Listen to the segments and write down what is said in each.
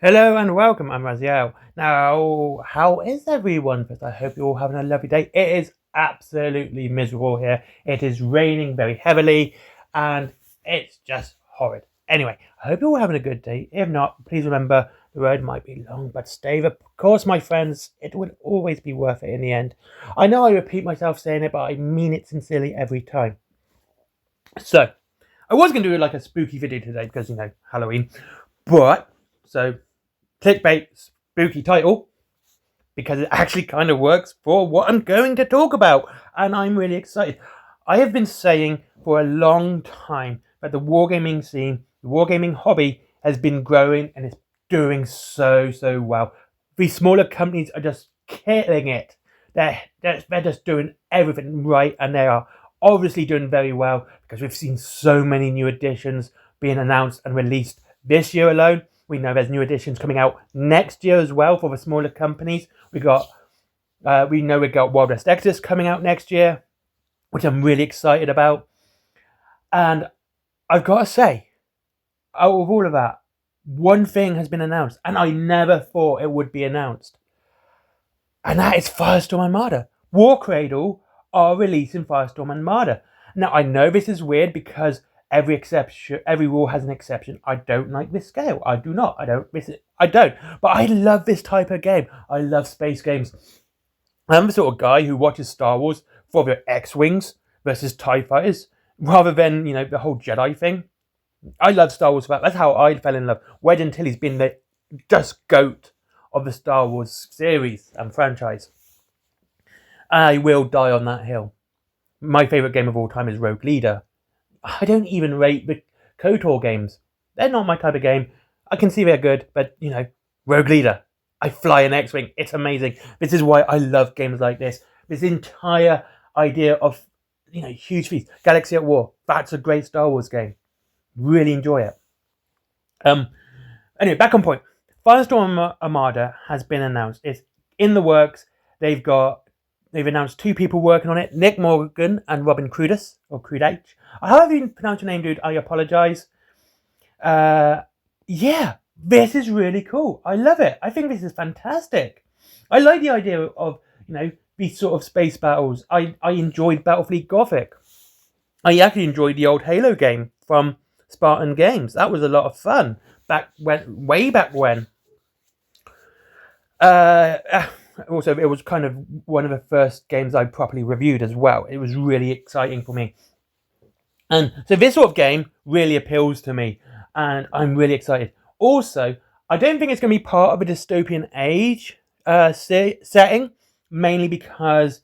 Hello and welcome, I'm Raziel. Now, how is everyone? First, I hope you're all having a lovely day. It is absolutely miserable here. It is raining very heavily and it's just horrid. Anyway, I hope you're all having a good day. If not, please remember the road might be long, but stay the course, my friends. It will always be worth it in the end. I know I repeat myself saying it, but I mean it sincerely every time. So, I was going to do like a spooky video today because, Halloween. So clickbait spooky title because it actually kind of works for what I'm going to talk about, and I'm really excited. I have been saying for a long time that the wargaming scene, the wargaming hobby has been growing and it's doing so well. These smaller companies are just killing it. They're just doing everything right, and they are obviously doing very well because we've seen so many new editions being announced and released this year alone. We know there's new editions coming out next year as well for the smaller companies. We know we got Wild West Exodus coming out next year, which I'm really excited about. And I've got to say, out of all of that, one thing has been announced, and I never thought it would be announced. And that is Firestorm Armada. Warcradle are releasing Firestorm Armada. Now, I know this is weird because every rule has an exception. I don't like this scale. I do not. I don't. But I love this type of game. I love space games. I'm the sort of guy who watches Star Wars for the X-Wings versus TIE Fighters rather than, the whole Jedi thing. I love Star Wars for that. That's how I fell in love. Wedge Antilles been the just GOAT of the Star Wars series and franchise. I will die on that hill. My favourite game of all time is Rogue Leader. I don't even rate the KOTOR games. They're not my type of game. I can see they're good, but, Rogue Leader. I fly an X-Wing. It's amazing. This is why I love games like this. This entire idea of, huge feats. Galaxy at War. That's a great Star Wars game. Really enjoy it. Anyway, back on point. Firestorm Armada has been announced. It's in the works. They've announced two people working on it, Nick Morgan and Robin Cruddas, or Crudach. However you pronounce your name, dude, I apologise. Yeah, this is really cool. I love it. I think this is fantastic. I like the idea of, these sort of space battles. I enjoyed Battlefleet Gothic. I actually enjoyed the old Halo game from Spartan Games. That was a lot of fun way back when. Also, it was kind of one of the first games I properly reviewed as well. It was really exciting for me. And so this sort of game really appeals to me, and I'm really excited. Also, I don't think it's going to be part of a dystopian age setting, mainly because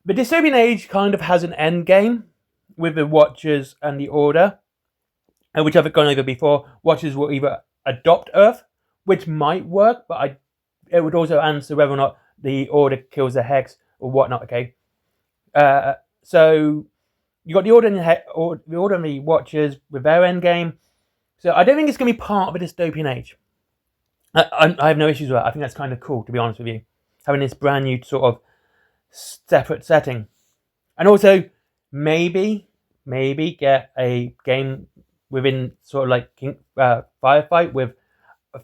the dystopian age kind of has an end game with the Watchers and the Order, which I've gone over before. Watchers will either adopt Earth, which might work, but it would also answer whether or not the Order kills the Hex or whatnot, okay? So you got the Order and the Watchers with their end game. So I don't think it's going to be part of a dystopian age. I have no issues with that. I think that's kind of cool, to be honest with you. Having this brand new sort of separate setting. And also, maybe get a game within sort of like Firefight with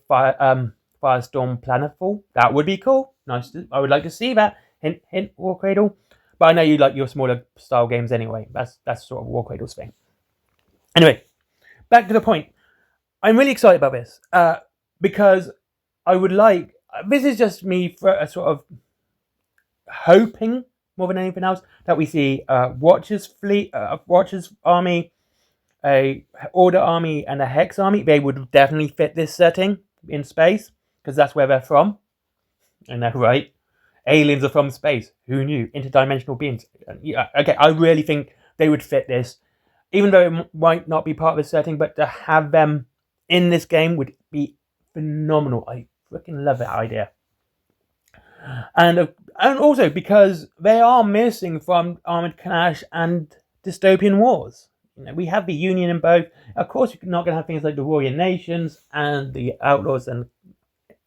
Firestorm Planetfall. That would be cool. Nice. I would like to see that. Hint, hint, Warcradle. But I know you like your smaller style games anyway. That's sort of Warcradle's thing. Anyway, back to the point. I'm really excited about this because I would like. This is just me for a sort of hoping more than anything else that we see Watchers fleet, Watchers army, a Order army, and a Hex army. They would definitely fit this setting in space because that's where they're from. I know, right? Aliens are from space. Who knew? Interdimensional beings. Yeah, okay, I really think they would fit this. Even though it might not be part of the setting, but to have them in this game would be phenomenal. I freaking love that idea. And also because they are missing from Armored Clash and Dystopian Wars. We have the Union in both. Of course, you're not going to have things like the Warrior Nations and the Outlaws and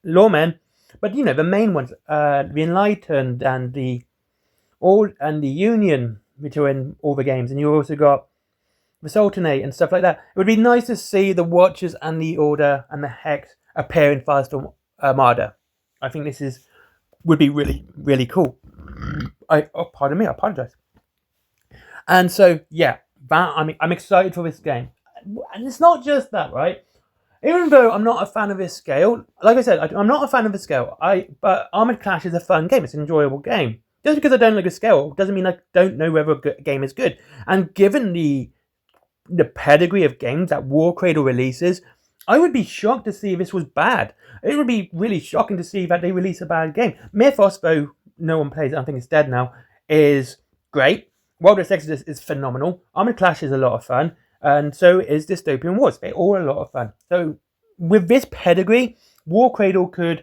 Lawmen. But the main ones, the Enlightened and the Union, which are in all the games, and you also got the Sultanate and stuff like that. It would be nice to see the Watchers and the Order and the Hex appear in Firestorm Armada. I think this would be really, really cool. Pardon me, I apologize. And so, yeah, I'm excited for this game. And it's not just that, right? Even though I'm not a fan of this scale, like I said, I'm not a fan of the scale. But Armored Clash is a fun game. It's an enjoyable game. Just because I don't like a scale doesn't mean I don't know whether a game is good. And given the pedigree of games that warcradle releases, I would be shocked to see if this was bad. It would be really shocking to see that they release a bad game. Mythos, though no one plays it, I think it's dead now, is great. Wild West Exodus is phenomenal. Armored Clash is a lot of fun. And so is Dystopian Wars. They're all a lot of fun. So with this pedigree, warcradle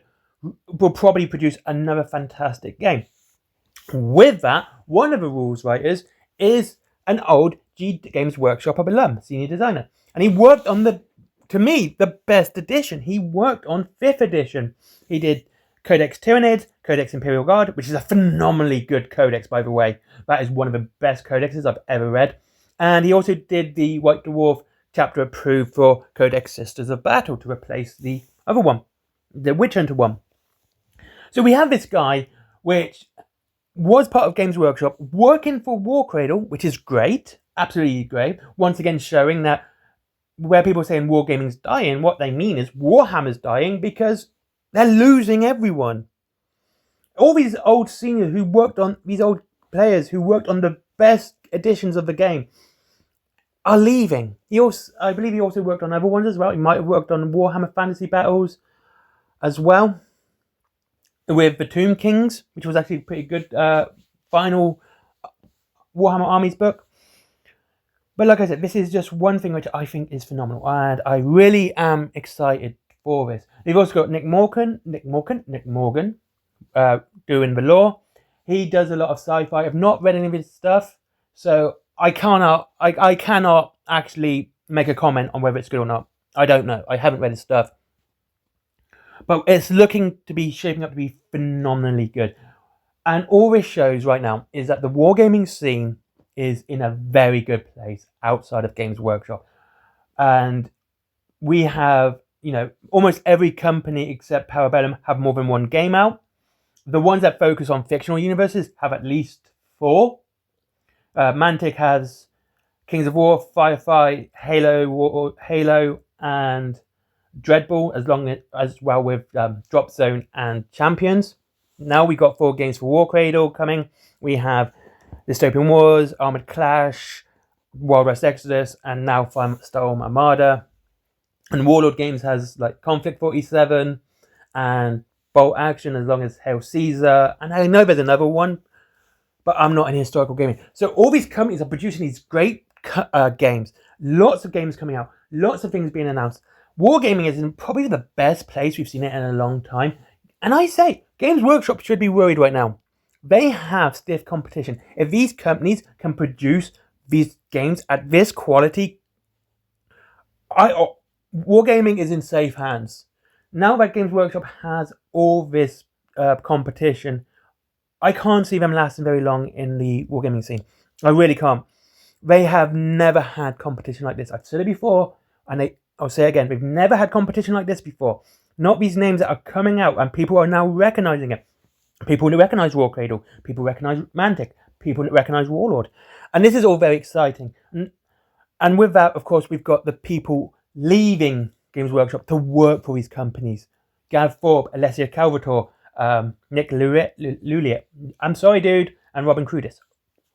will probably produce another fantastic game. With that, one of the rules writers is an old Games Workshop alum, senior designer. And he worked on to me, the best edition. He worked on 5th edition. He did Codex Tyranids, Codex Imperial Guard, which is a phenomenally good codex, by the way. That is one of the best codexes I've ever read. And he also did the White Dwarf chapter approved for Codex Sisters of Battle to replace the other one, the Witch Hunter one. So we have this guy, which was part of Games Workshop, working for warcradle, which is great, absolutely great. Once again showing that where people are saying wargaming's dying, what they mean is Warhammer's dying because they're losing everyone. All these old seniors who worked on, these old players who worked on the best editions of the game are leaving. I believe he also worked on other ones as well. He might have worked on Warhammer Fantasy Battles as well, with the Tomb Kings, which was actually a pretty good final Warhammer Armies book. But like I said, this is just one thing which I think is phenomenal, and I really am excited for this. They've also got Nick Morgan doing the lore. He does a lot of sci-fi. I've not read any of his stuff, so I cannot actually make a comment on whether it's good or not. I don't know. I haven't read his stuff. But it's shaping up to be phenomenally good. And all this shows right now is that the wargaming scene is in a very good place outside of Games Workshop. And we have, almost every company except Parabellum have more than one game out. The ones that focus on fictional universes have at least 4. Mantic has Kings of War, Firefight, Halo, and Dreadball, as well with Drop Zone and Champions. Now we got 4 games for warcradle coming. We have Dystopian Wars, Armored Clash, Wild West Exodus, and now Firestorm Armada. And Warlord Games has like Conflict 47 and Bolt Action, as long as Hail Caesar. And I know there's another one, but I'm not in historical gaming. So all these companies are producing these great games. Lots of games coming out. Lots of things being announced. Wargaming is in probably the best place we've seen it in a long time. And I say, Games Workshop should be worried right now. They have stiff competition. If these companies can produce these games at this quality, Wargaming is in safe hands. Now that Games Workshop has all this competition, I can't see them lasting very long in the wargaming scene. I really can't. They have never had competition like this. I've said it before, and I'll say it again. They've never had competition like this before. Not these names that are coming out, and people are now recognizing it. People that recognize Warcradle, people recognize Mantic, people that recognize Warlord. And this is all very exciting. And with that, of course, we've got the people leaving Games Workshop to work for these companies. Gav Thorpe, Alessia Calvator, Nick Luliet, I'm sorry dude, and Robin Crudis.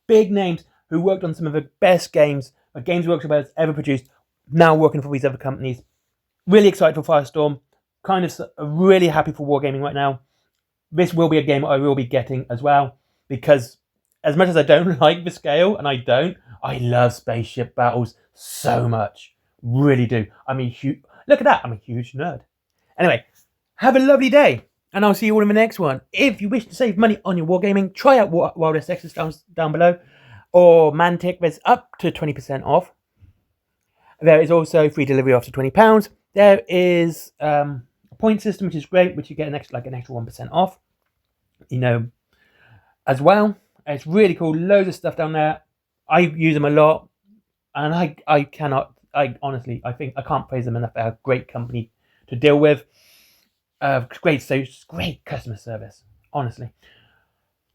Big names who worked on some of the best games that Games Workshop has ever produced, now working for these other companies. Really excited for Firestorm. Kind of really happy for Wargaming right now. This will be a game I will be getting as well, because as much as I don't like the scale, and I love spaceship battles so much. Really do. Look at that, I'm a huge nerd. Anyway, have a lovely day, and I'll see you all in the next one. If you wish to save money on your wargaming, try out Wild West Exodus down below, or Mantic. There's up to 20% off. There is also free delivery after £20. There is a point system, which is great, which you get an extra 1% off, as well. It's really cool. Loads of stuff down there. I use them a lot, and I honestly, I think I can't praise them enough. They're a great company to deal with. Great customer service, honestly.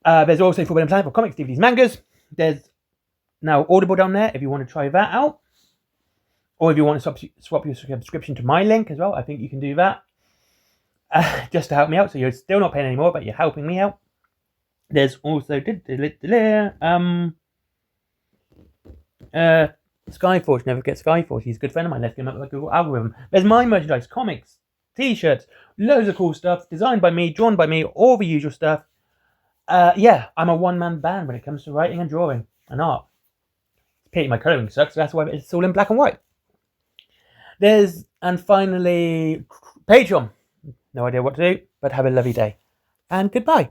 There's also Forbidden Planet for comics, DVDs, mangas. There's now Audible down there if you want to try that out. Or if you want to swap your subscription to my link as well, I think you can do that. Just to help me out, so you're still not paying any more, but you're helping me out. There's also Skyforge. Never forget Skyforge. He's a good friend of mine. Let's get him up with a Google algorithm. There's my merchandise, comics, t-shirts, loads of cool stuff, designed by me, drawn by me, all the usual stuff. Yeah, I'm a one-man band when it comes to writing and drawing and art. It's pity my colouring sucks, so that's why it's all in black and white. And finally, Patreon. No idea what to do, but have a lovely day. And goodbye.